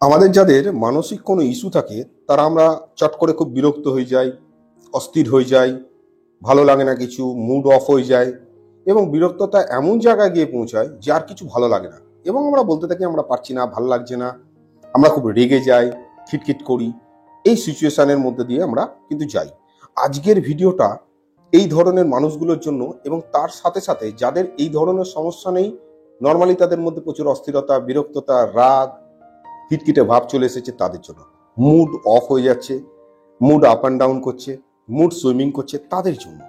আমাদের যাদের মানসিক কোনো ইস্যু থাকে তারা আমরা চট করে খুব বিরক্ত হয়ে যাই, অস্থির হয়ে যাই, ভালো লাগে না, কিছু মুড অফ হয়ে যায় এবং বিরক্ততা এমন জায়গায় গিয়ে পৌঁছায় যে আর কিছু ভালো লাগে না এবং আমরা বলতে থাকি আমরা পারছি না, ভালো লাগছে না, আমরা খুব রেগে যাই, খিটখিট করি। এই সিচুয়েশনের মধ্যে দিয়ে আমরা কিন্তু যাই। আজকের ভিডিওটা এই ধরনের মানুষগুলোর জন্য এবং তার সাথে সাথে যাদের এই ধরনের সমস্যা নেই, নর্মালি তাদের মধ্যে প্রচুর অস্থিরতা, বিরক্ততা, রাগ, খিটখিটে ভাব চলে এসেছে তাদের জন্য, মুড অফ হয়ে যাচ্ছে, মুড আপ অ্যান্ড ডাউন করছে, মুড সুইমিং করছে, তাদের জন্য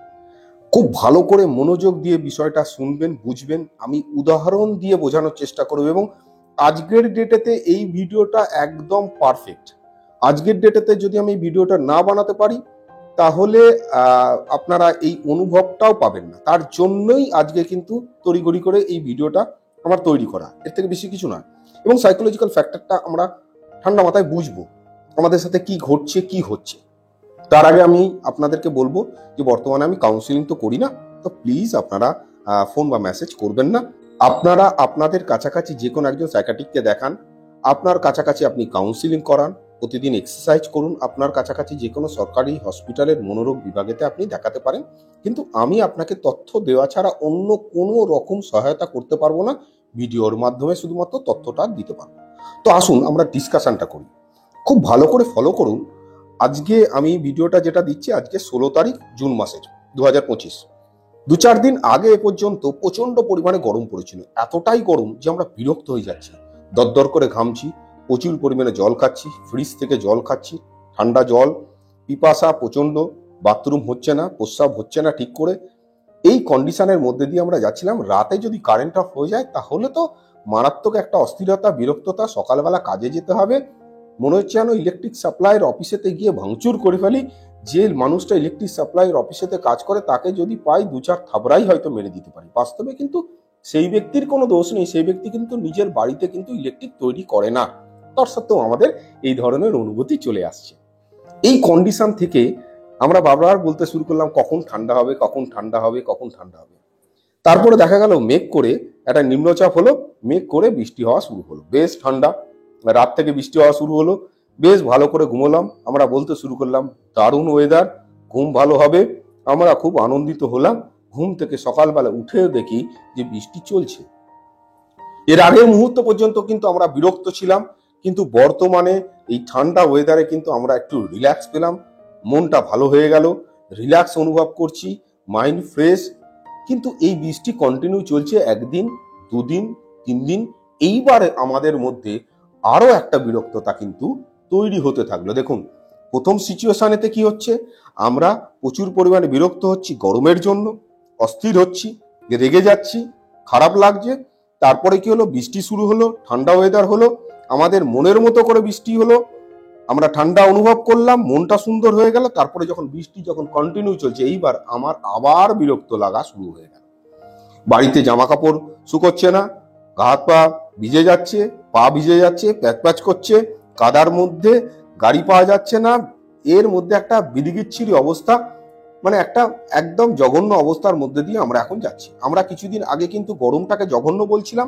খুব ভালো করে মনোযোগ দিয়ে বিষয়টা শুনবেন, বুঝবেন। আমি উদাহরণ দিয়ে বোঝানোর চেষ্টা করব এবং আজকের ডেটেতে এই ভিডিওটা একদম পারফেক্ট। আজকের ডেটেতে যদি আমি ভিডিওটা না বানাতে পারি তাহলে আপনারা এই অনুভবটাও পাবেন না। তার জন্যই আজকে কিন্তু তড়িঘড়ি করে এই ভিডিওটা আমার তৈরি করা, এর থেকে বেশি কিছু না। এবং সাইকোলজিক্যাল ফ্যাক্টরটা আমরা ঠান্ডা মাথায় বুঝবো আমাদের সাথে কি ঘটছে, কি হচ্ছে। তার আগে আমি আপনাদেরকে বলবো যে বর্তমানে আমি কাউন্সিলিং তো করি না, তো প্লিজ আপনারা ফোন বা মেসেজ করবেন না। আপনারা আপনাদের কাছাকাছি যে কোনো একজন সাইকিয়াট্রিস্টকে দেখান, আপনার কাছাকাছি আপনি কাউন্সিলিং করান, প্রতিদিন এক্সারসাইজ করুন, আপনার কাছাকাছি যে কোনো সরকারি হসপিটালের মনোরোগ বিভাগেতে আপনি দেখাতে পারেন। কিন্তু আমি আপনাকে তথ্য দেওয়া ছাড়া অন্য কোনো রকম সহায়তা করতে পারবো না। ভিডিওর মাধ্যমে শুধুমাত্র তথ্যটা দিতে পারবো। তো আসুন আমরা ডিসকাশনটা করি, খুব ভালো করে ফলো করুন। আজকে আমি ভিডিওটা যেটা দিচ্ছি আজকে 16 তারিখ জুন মাসের 2025। 2-4 দিন আগে এ পর্যন্ত প্রচন্ড পরিমাণে গরম পড়েছিল, এতটাই গরম যে আমরা বিরক্ত হয়ে যাচ্ছি, দরদর করে ঘামছি, প্রচুর পরিমাণে জল খাচ্ছি, ফ্রিজ থেকে জল খাচ্ছি, ঠান্ডা জল, পিপাসা প্রচন্ড, বাথরুম হচ্ছে না, প্রস্রাব হচ্ছে না ঠিক করে। এই কন্ডিশনের মধ্যে দিয়ে আমরা যাচ্ছিলাম। রাতে যদি কারেন্ট অফ হয়ে যায় তাহলে তো মারাত্মক একটা অস্থিরতা, বিরক্ততা, সকালবেলা কাজে যেতে হবে, মনে হচ্ছে যেন ইলেকট্রিক সাপ্লাইয়ের অফিসেতে গিয়ে ভাঙচুর করে ফেলি। যে মানুষটা ইলেকট্রিক সাপ্লাইয়ের অফিসেতে কাজ করে তাকে যদি পাই 2-4 থাবড়াই হয়তো মেরে দিতে পারি। বাস্তবে কিন্তু সেই ব্যক্তির কোনো দোষ নেই, সেই ব্যক্তি কিন্তু নিজের বাড়িতে কিন্তু ইলেকট্রিক তৈরি করে না, তার সত্ত্বেও আমাদের এই ধরনের অনুভূতি চলে আসছে। এই কন্ডিশন থেকে আমরা বারবার বলতে শুরু করলাম কখন ঠান্ডা হবে, কখন ঠান্ডা হবে, কখন ঠান্ডা হবে। তারপরে দেখা গেল মেঘ করে একটা নিম্নচাপ হলো, মেঘ করে বৃষ্টি হওয়া শুরু হলো, বেশ ঠান্ডা, রাত থেকে বৃষ্টি হওয়া শুরু হলো, বেশ ভালো করে ঘুমোলাম। আমরা বলতে শুরু করলাম দারুণ ওয়েদার, ঘুম ভালো হবে, আমরা খুব আনন্দিত হলাম। ঘুম থেকে সকালবেলা উঠে দেখি যে বৃষ্টি চলছে। এর আগের মুহূর্ত পর্যন্ত কিন্তু আমরা বিরক্ত ছিলাম, কিন্তু বর্তমানে এই ঠান্ডা ওয়েদারে কিন্তু আমরা একটু রিল্যাক্স পেলাম, মনটা ভালো হয়ে গেল, রিল্যাক্স অনুভব করছি, মাইন্ড ফ্রেশ। কিন্তু এই বৃষ্টি কন্টিনিউ চলছে 1 দিন, 2 দিন, 3 দিন। এইবারে আমাদের মধ্যে আরো একটা বিরক্ততা কিন্তু তৈরি হতে থাকলো। দেখুন প্রথম সিচুয়েশনেতে কি হচ্ছে, আমরা প্রচুর পরিমাণে বিরক্ত হচ্ছি গরমের জন্য, অস্থির হচ্ছি, রেগে যাচ্ছি, খারাপ লাগছে। তারপরে কি হলো, বৃষ্টি শুরু হলো, ঠান্ডা ওয়েদার হলো, আমাদের মনের মতো করে বৃষ্টি হলো, আমরা ঠান্ডা অনুভব করলাম, মনটা সুন্দর হয়ে গেল। তারপরে যখন বৃষ্টি যখন কন্টিনিউ চলছে, এইবার আমার আবার বিরক্ত লাগা শুরু হয়ে গেল। বাড়িতে জামা কাপড় শুকোচ্ছে না, গা হাত পা ভিজে যাচ্ছে, পা ভিজে যাচ্ছে, প্যাচ প্যাচ করছে, কাদার মধ্যে গাড়ি পাওয়া যাচ্ছে না, এর মধ্যে একটা বিদিকিচ্ছিরি অবস্থা, মানে একটা একদম জঘন্য অবস্থার মধ্যে দিয়ে আমরা এখন যাচ্ছি। আমরা কিছুদিন আগে কিন্তু গরমটাকে জঘন্য বলছিলাম,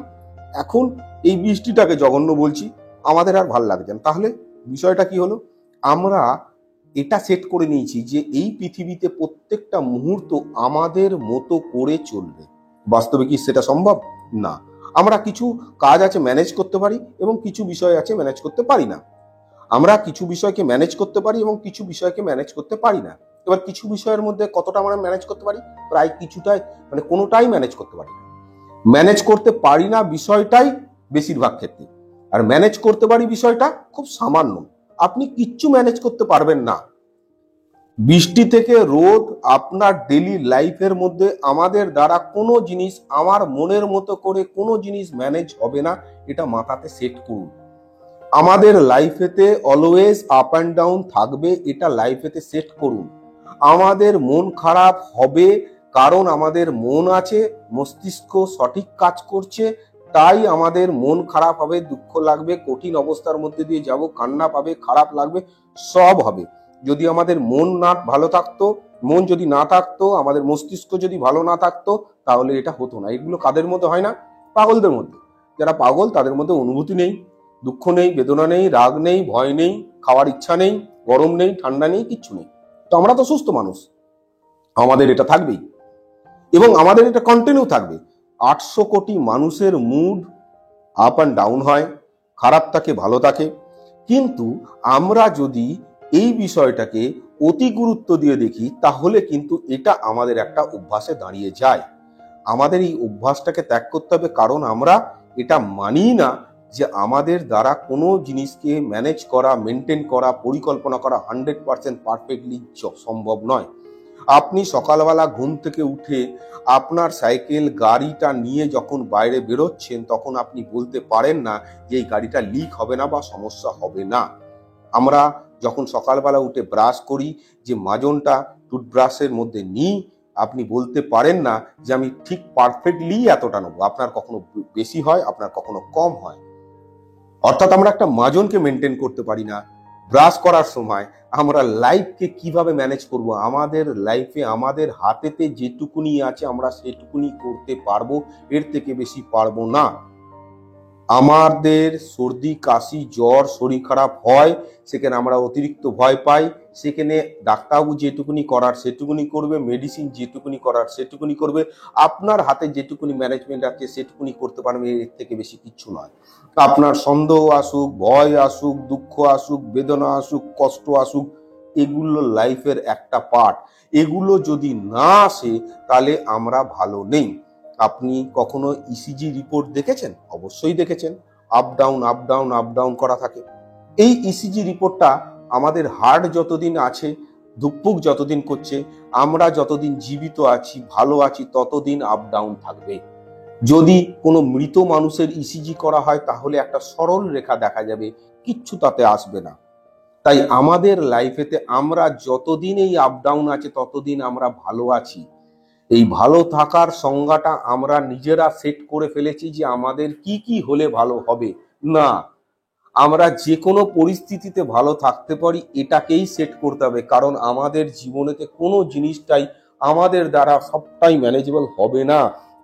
এখন এই বৃষ্টিটাকে জঘন্য বলছি, আমাদের আর ভাল লাগছে না। তাহলে বিষয়টা কি হলো, আমরা এটা সেট করে নিয়েছি যে এই পৃথিবীতে প্রত্যেকটা মুহূর্ত আমাদের মতো করে চলবে। বাস্তবে কি সেটা সম্ভব? না। আমরা কিছু কাজ আছে ম্যানেজ করতে পারি এবং কিছু বিষয় আছে ম্যানেজ করতে পারি না। আমরা কিছু বিষয়কে ম্যানেজ করতে পারি এবং কিছু বিষয়কে ম্যানেজ করতে পারি না। এবার কিছু বিষয়ের মধ্যে কতটা আমরা ম্যানেজ করতে পারি, প্রায় কিছুটাই, মানে কোনোটাই ম্যানেজ করতে পারি না। ম্যানেজ করতে পারি না বিষয়টাই বেশিরভাগ ক্ষেত্রে, আর ম্যানেজ করতে পারি বিষয়টা খুব সামান্য। আপনি কিচ্ছু ম্যানেজ করতে পারবেন না। বৃষ্টি থেকে রোদ, আপনার ডেলি লাইফের মধ্যে আমাদের দ্বারা কোনো জিনিস, আমার মনের মতো করে কোনো জিনিস ম্যানেজ হবে না, এটা মাথাতে সেট করুন। আমাদের লাইফেতে অলওয়েজ আপ অ্যান্ড ডাউন থাকবে, এটা লাইফেতে সেট করুন। আমাদের মন খারাপ হবে কারণ আমাদের মন আছে, মস্তিষ্ক সঠিক কাজ করছে, তাই আমাদের মন খারাপ হবে, দুঃখ লাগবে, কঠিন অবস্থার মধ্যে দিয়ে যাব, কান্না পাবে, খারাপ লাগবে, সব হবে। যদি আমাদের মন না ভালো থাকতো, মন যদি না থাকতো, আমাদের মস্তিষ্ক যদি ভালো না থাকতো, তাহলে এটা হতো না। এগুলো কাদের মধ্যে হয় না? পাগলদের মধ্যে। যারা পাগল তাদের মধ্যে অনুভূতি নেই, দুঃখ নেই, বেদনা নেই, রাগ নেই, ভয় নেই, খাওয়ার ইচ্ছা নেই, গরম নেই, ঠান্ডা নেই, কিচ্ছু নেই। তো আমরা তো সুস্থ মানুষ, আমাদের এটা থাকবেই এবং আমাদের এটা কন্টিনিউ থাকবে। 800 কোটি মানুষের মুড আপ অ্যান্ড ডাউন হয়, খারাপ থাকে, ভালো থাকে। কিন্তু আমরা যদি এই বিষয়টাকে অতি গুরুত্ব দিয়ে দেখি, তাহলে কিন্তু এটা আমাদের একটা অভ্যাসে দাঁড়িয়ে যায়। আমাদের এই অভ্যাসটাকে ত্যাগ করতে হবে, কারণ আমরা এটা মানি না যে আমাদের দ্বারা কোনো জিনিসকে ম্যানেজ করা, মেনটেন করা, পরিকল্পনা করা 100% পারফেক্টলি সম্ভব নয়। আপনি সকালবেলা ঘুম থেকে উঠে আপনার সাইকেল গাড়িটা নিয়ে যখন বাইরে বেরোচ্ছেন, তখন আপনি বলতে পারেন না যে এই গাড়িটা লিক হবে না বা সমস্যা হবে না। আমরা যখন সকালবেলা উঠে ব্রাশ করি, যে মাজনটা টুথব্রাশের মধ্যে নিই, আপনি বলতে পারেন না যে আমি ঠিক পারফেক্টলি এতটা নেবো। আপনার কখনো বেশি হয়, আপনার কখনো কম হয়। অর্থাৎ আমরা একটা মাজনকে মেনটেন করতে পারি না। ব্রাশ করার সময় আমরা লাইফকে কিভাবে ম্যানেজ করব, আমাদের লাইফে আমাদের হাতেতে যেটুকুনি আছে আমরা সেটুকুনি করতে পারবো, এর থেকে বেশি পারবো না। আমাদের সর্দি, কাশি, জ্বর, শরীর খারাপ হয়, সেখানে আমরা অতিরিক্ত ভয় পাই, সেখানে ডাক্তারবাবু যেটুকুনি করার সেটুকুনি করবে, মেডিসিন যেটুকুনি করার সেটুকুনি করবে, আপনার হাতে যেটুকুনি ম্যানেজমেন্ট আছে সেটুকুনি করতে পারবে, এর থেকে বেশি কিচ্ছু নয়। আপনার সন্দেহ আসুক, ভয় আসুক, দুঃখ আসুক, বেদনা আসুক, কষ্ট আসুক, এগুলো লাইফের একটা পার্ট। এগুলো যদি না আসে তাহলে আমরা ভালো নেই। আপনি কখনো ইসিজি রিপোর্ট দেখেছেন? অবশ্যই দেখেছেন। Up down up down up down করা থাকে। এই ইসিজি রিপোর্টটা আমাদের হার্ট যতদিন আছে, ধুকপুক যতদিন করছে, আমরা যতদিন জীবিত আছি, ভালো আছি, ততদিন আপ ডাউন থাকবে। যদি কোনো মৃত মানুষের ইসিজি করা হয়, তাহলে একটা সরল রেখা দেখা যাবে, কিচ্ছু তাতে আসবে না। তাই আমাদের লাইফেতে আমরা যতদিন এই আপ ডাউন আছে, ততদিন আমরা ভালো আছি। এই ভালো থাকার সংজ্ঞাটা আমরা নিজেরা সেট করে ফেলেছি যে আমাদের কি কি হলে ভালো হবে। না, আমরা যে কোনো পরিস্থিতিতে ভালো থাকতে পারি, এটাকেই সেট করতে হবে। কারণ আমাদের জীবনেতে কোনো জিনিসটাই আমাদের দ্বারা সবটাই ম্যানেজেবল হবে না,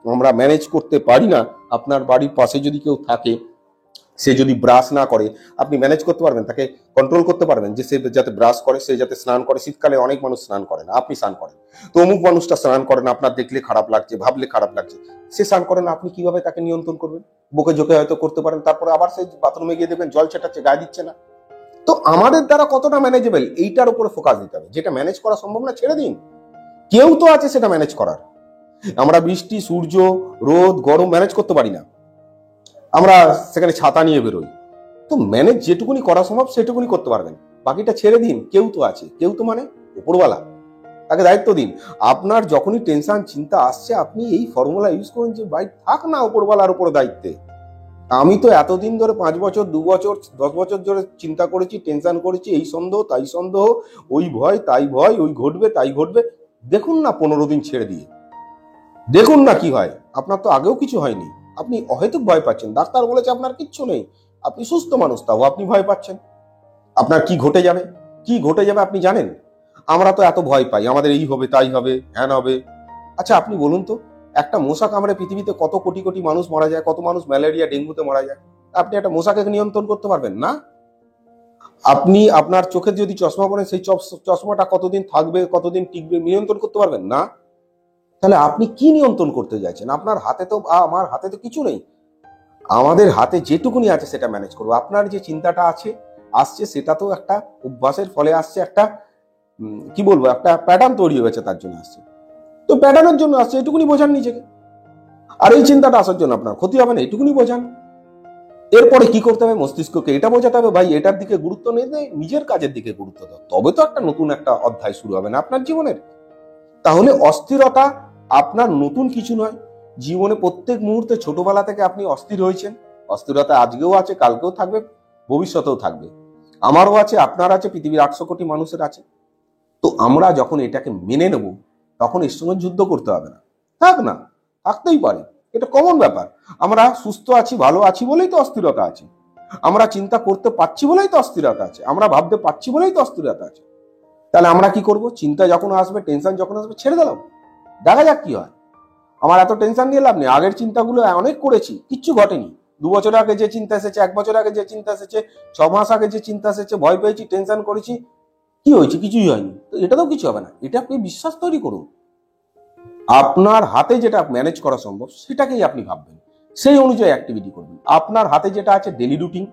আমরা ম্যানেজ করতে পারি না। আপনার বাড়ির পাশে যদি কেউ থাকে, সে যদি ব্রাশ না করে, আপনি ম্যানেজ করতে পারবেন? তাকে কন্ট্রোল করতে পারবেন যে সে যাতে ব্রাশ করে, সে যাতে স্নান করে? শীতকালে অনেক মানুষ স্নান করে না, আপনি স্নান করেন। তো অমুক মানুষটা স্নান করে না, আপনার দেখলে খারাপ লাগছে, ভাবলে খারাপ লাগছে, সে স্নান করে না, আপনি কিভাবে তাকে নিয়ন্ত্রণ করবেন? বুকে ঝোঁকে হয়তো করতে পারেন, তারপরে আবার সে বাথরুমে গিয়ে দেখবেন জল ছেটাচ্ছে, গায়ে দিচ্ছে না। তো আমাদের দ্বারা কতটা ম্যানেজেবল, এইটার উপরে ফোকাস দিতে হবে। যেটা ম্যানেজ করা সম্ভব না, ছেড়ে দিন। কেউ তো আছে সেটা ম্যানেজ করার। আমরা বৃষ্টি, সূর্য, রোদ, গরম ম্যানেজ করতে পারি না, আমরা সেখানে ছাতা নিয়ে বেরোই। তো ম্যানেজ যেটুকুনি করা সম্ভব সেটুকুনি করতে পারবেন, বাকিটা ছেড়ে দিন। কেউ তো আছে, কেউ তো মানে উপরওয়ালা, তাকে দায়িত্ব দিন। আপনার যখনই টেনশন, চিন্তা আসছে, আপনি এই ফর্মুলা ইউজ করুন যে ভাই থাক না উপরওয়ালার উপর দায়িত্বে। আমি তো এতদিন ধরে 5 বছর, 2 বছর, 10 বছর ধরে চিন্তা করেছি, টেনশন করেছি, এই সন্দেহ তাই সন্দেহ, ওই ভয় তাই ভয়, ওই ঘটবে তাই ঘটবে। দেখুন না 15 দিন ছেড়ে দিয়ে দেখুন না কি হয়। আপনার তো আগেও কিছু হয়নি, আপনি অহেতুক ভয় পাচ্ছেন। ডাক্তার বলেছে আপনার কিচ্ছু নেই, আপনি সুস্থ মানুষ, তাও আপনি ভয় পাচ্ছেন। আপনার কি ঘটে যাবে, কি ঘটে যাবে আপনি জানেন? আমরা তো এত ভয় পাই, আমাদের এই হবে, তাই হবে, হ্যান হবে। আচ্ছা আপনি বলুন তো, একটা মশা কামড়ে পৃথিবীতে কত কোটি কোটি মানুষ মারা যায়, কত মানুষ ম্যালেরিয়া, ডেঙ্গুতে মারা যায়। আপনি একটা মশাকে নিয়ন্ত্রণ করতে পারবেন না? আপনি আপনার চোখে যদি চশমা পরেন, সেই চশমাটা কতদিন থাকবে, কতদিন টিকবে, নিয়ন্ত্রণ করতে পারবেন না? তাহলে আপনি কি নিয়ন্ত্রণ করতে চাইছেন? আপনার হাতে তো, আমার হাতে তো কিছু নেই। আমাদের হাতে যেটুকুনি আছে সেটা ম্যানেজ করবো। আপনার যে চিন্তাটা আসছে, সেটা তো একটা অভ্যাসের ফলে আসছে, একটা কি বলবো, একটা প্যাটার্ন তৈরি হয়েছে, তার জন্য আসছে। তো প্যাটার্নের জন্য আসছে, এটুকুনি বোঝান নিজেকে। আর এই চিন্তাটা আসার জন্য আপনার ক্ষতি হবে না, এটুকুনি বোঝান। এরপরে কি করতে হবে, মস্তিষ্ককে এটা বোঝাতে হবে, ভাই এটার দিকে গুরুত্ব নেই, নিজের কাজের দিকে গুরুত্ব দাও। তবে তো একটা নতুন একটা অধ্যায় শুরু হবে না আপনার জীবনের। তাহলে অস্থিরতা আপনার নতুন কিছু নয়। জীবনে প্রত্যেক মুহূর্তে ছোটবেলা থেকে আপনি অস্থির হয়েছেন। অস্থিরতা আজকেও আছে, কালকেও থাকবে, ভবিষ্যতেও থাকবে। আমারও আছে, আপনার আছে, পৃথিবীর 800 কোটি মানুষের আছে। তো আমরা যখন এটাকে মেনে নেব, তখন এর সঙ্গে যুদ্ধ করতে হবে না। থাক না, থাকতেই পারে, এটা কমন ব্যাপার। আমরা সুস্থ আছি, ভালো আছি বলেই তো অস্থিরতা আছে। আমরা চিন্তা করতে পারছি বলেই তো অস্থিরতা আছে। আমরা ভাবতে পারছি বলেই তো অস্থিরতা আছে। তাহলে আমরা কি করব? চিন্তা যখন আসবে, টেনশন যখন আসবে, ছেড়ে দিলাম, দেখা যাক কি হয়। আমার এত টেনশন নিয়ে লাভ নেই, আগের চিন্তাগুলো অনেক করেছি, কিচ্ছু ঘটেনি, বছর আগে যে চিন্তা এসেছে, 1 বছর আগে যে চিন্তা এসেছে, 6 মাস আগে যে চিন্তা এসেছে, ভয় পেয়েছি, টেনশন করেছি, কি হয়েছে? কিছুই হয়নি। তো এটাতেও কিছু হবে না। এটা আপনি বিশ্বাস তৈরি করুন। আপনার হাতে যেটা ম্যানেজ করা সম্ভব সেটাকেই আপনি ভাববেন, সেই অনুযায়ী অ্যাক্টিভিটি করবেন। আপনার হাতে যেটা আছে ডেলি রুটিন,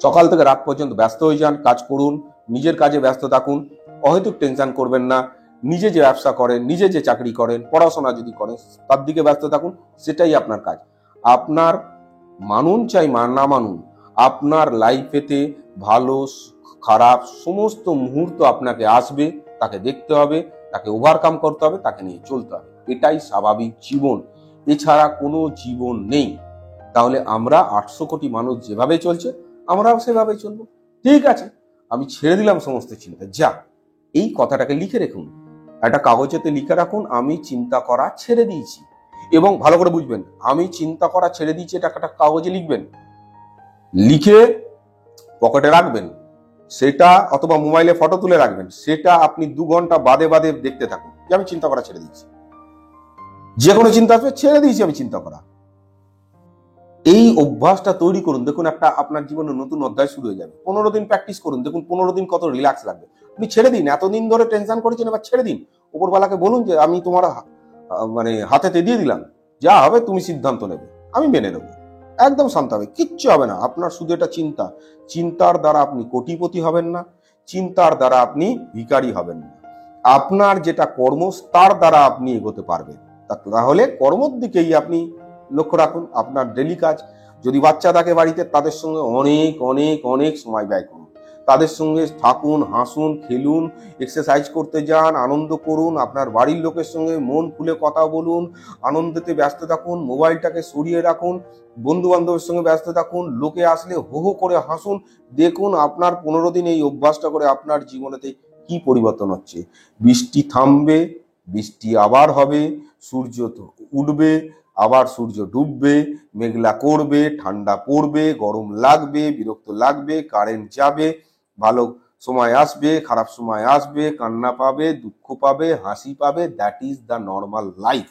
সকাল থেকে রাত পর্যন্ত ব্যস্ত হয়ে যান, কাজ করুন, নিজের কাজে ব্যস্ত থাকুন, অহেতুক টেনশন করবেন না। নিজে যে ব্যবসা করেন, নিজে যে চাকরি করেন, পড়াশোনা যদি করেন, তার দিকে ব্যস্ত থাকুন, সেটাই আপনার কাজ। আপনার মানুন চাই না মানুন, আপনার লাইফেতে ভালো খারাপ সমস্ত মুহূর্ত আপনাকে আসবে, তাকে দেখতে হবে, তাকে ওভারকাম করতে হবে, তাকে নিয়ে চলতে হবে। এটাই স্বাভাবিক জীবন, এছাড়া কোনো জীবন নেই। তাহলে আমরা 800 কোটি মানুষ যেভাবে চলছে আমরাও সেভাবে চলবো। ঠিক আছে, আমি ছেড়ে দিলাম সমস্ত চিন্তা। যা, এই কথাটাকে লিখে রাখুন, একটা কাগজেতে লিখে রাখুন, আমি চিন্তা করা ছেড়ে দিয়েছি। এবং ভালো করে বুঝবেন, আমি চিন্তা করা ছেড়ে দিয়েছি এটা একটা কাগজে লিখবেন, লিখে পকেটে রাখবেন সেটা, অথবা মোবাইলে ফটো তুলে রাখবেন সেটা। আপনি 2 ঘন্টা বাদে বাদে দেখতে থাকুন যে আমি চিন্তা করা ছেড়ে দিয়েছি। যে কোনো চিন্তা আসবে, ছেড়ে দিয়েছি আমি চিন্তা করা। এই অভ্যাসটা তৈরি করুন, দেখুন একটা আপনার জীবনে নতুন অধ্যায় শুরু হয়ে যাবে। 15 দিন প্র্যাকটিস করুন, দেখুন 15 দিন কত রিল্যাক্স লাগবে। আপনি ছেড়ে দিন, এতদিন ধরে টেনশন করেছেন, এবার ছেড়ে দিন। উপরওয়ালাকে বলুন যে আমি তোমার মানে হাতেতে দিয়ে দিলাম, যা হবে তুমি সিদ্ধান্ত নেবে, আমি মেনে নেবো। একদম শান্ত হবে, কিচ্ছু হবে না। আপনার শুধু এটা চিন্তা, চিন্তার দ্বারা আপনি কোটিপতি হবেন না, চিন্তার দ্বারা আপনি ভিখারি হবেন না। আপনার যেটা কর্ম তার দ্বারা আপনি এগোতে পারবেন। তাহলে কর্মর দিকেই আপনি লক্ষ্য রাখুন। আপনার ডেলি কাজ, যদি বাচ্চা থাকে বাড়িতে, তাদের সঙ্গে অনেক অনেক অনেক সময় ব্যয় করুন, তাদের সঙ্গে থাকুন, হাসুন, খেলুন, এক্সারসাইজ করতে যান, আনন্দ করুন, আপনার বাড়ির লোকের সঙ্গে মন খুলে কথা বলুন, আনন্দতে ব্যস্ত থাকুন, মোবাইলটাকে সরিয়ে রাখুন, বন্ধু বান্ধবের সঙ্গে ব্যস্ত থাকুন, লোকে আসলে হো হো করে হাসুন। দেখুন আপনার 15 দিন এই অভ্যাসটা করে আপনার জীবনেতে কি পরিবর্তন হচ্ছে। বৃষ্টি থামবে, বৃষ্টি আবার হবে, সূর্য উঠবে, আবার সূর্য ডুববে, মেঘলা করবে, ঠান্ডা পড়বে, গরম লাগবে, বিরক্ত লাগবে, কারেন্ট যাবে, ভালো সময় আসবে, খারাপ সময় আসবে, কান্না পাবে, দুঃখ পাবে, হাসি পাবে। That is the normal life.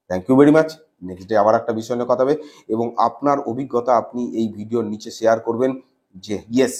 Thank you very much. Next day আবার একটা বিষয় নিয়ে কথা হবে, এবং আপনার অভিজ্ঞতা আপনি এই ভিডিওর নিচে শেয়ার করবেন যে ইয়েস